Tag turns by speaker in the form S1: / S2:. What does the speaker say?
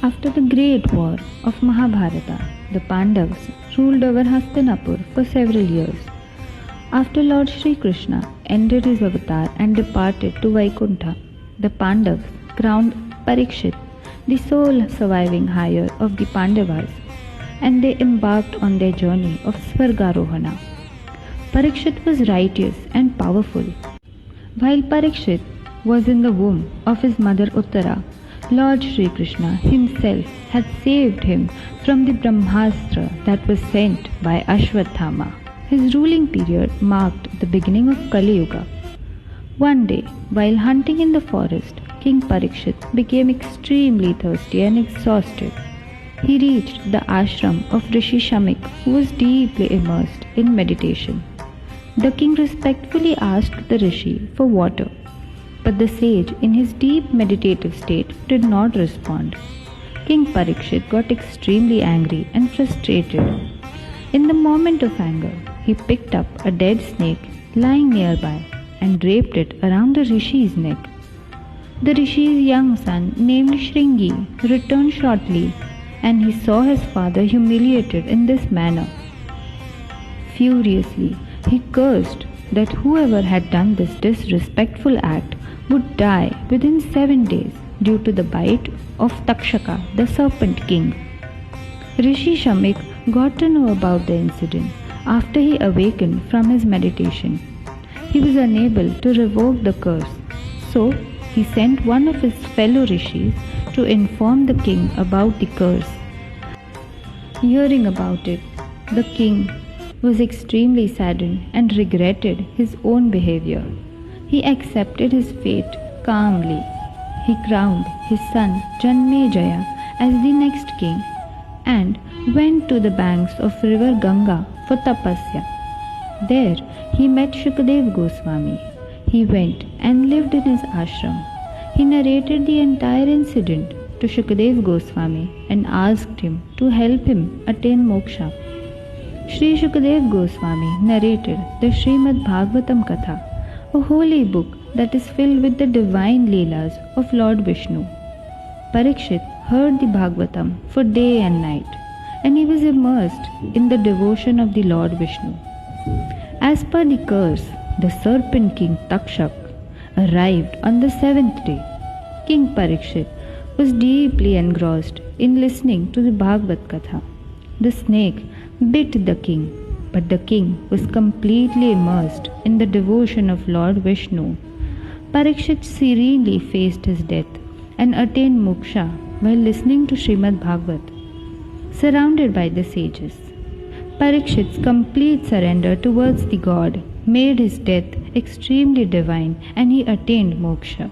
S1: After the great war of Mahabharata, the Pandavas ruled over Hastinapur for several years. After Lord Sri Krishna ended his avatar and departed to Vaikuntha, the Pandavas crowned Parikshit, the sole surviving heir of the Pandavas, and they embarked on their journey of Svargarohana. Parikshit was righteous and powerful. While Parikshit was in the womb of his mother Uttara, Lord Sri Krishna himself had saved him from the Brahmastra that was sent by Ashwatthama. His ruling period marked the beginning of Kali Yuga. One day, while hunting in the forest, King Parikshit became extremely thirsty and exhausted. He reached the ashram of Rishi Shamik, who was deeply immersed in meditation. The king respectfully asked the rishi for water, but the sage, in his deep meditative state, did not respond. King Parikshit got extremely angry and frustrated. In the moment of anger, he picked up a dead snake lying nearby and draped it around the rishi's neck. The rishi's young son, named Shringi, returned shortly, and he saw his father humiliated in this manner. Furiously, he cursed that whoever had done this disrespectful act would die within 7 days due to the bite of Takshaka, the serpent king. Rishi Shamik got to know about the incident after he awakened from his meditation. He was unable to revoke the curse, so he sent one of his fellow rishis to inform the king about the curse. Hearing about it, the king was extremely saddened and regretted his own behavior. He accepted his fate calmly. He crowned his son Janmejaya as the next king and went to the banks of river Ganga for tapasya. There he met Shukadev Goswami. He went and lived in his ashram. He narrated the entire incident to Shukadev Goswami and asked him to help him attain moksha. Sri Shukadev Goswami narrated the Srimad Bhagavatam Katha, a holy book that is filled with the divine leelas of Lord Vishnu. Parikshit heard the Bhagavatam for day and night, and he was immersed in the devotion of the Lord Vishnu. As per the curse, the serpent king Takshak arrived on the 7th day. King Parikshit was deeply engrossed in listening to the Bhagavad Katha. The snake bit the king, but the king was completely immersed in the devotion of Lord Vishnu. Parikshit serenely faced his death and attained moksha while listening to Srimad Bhagavat, surrounded by the sages. Parikshit's complete surrender towards the God made his death extremely divine and he attained moksha.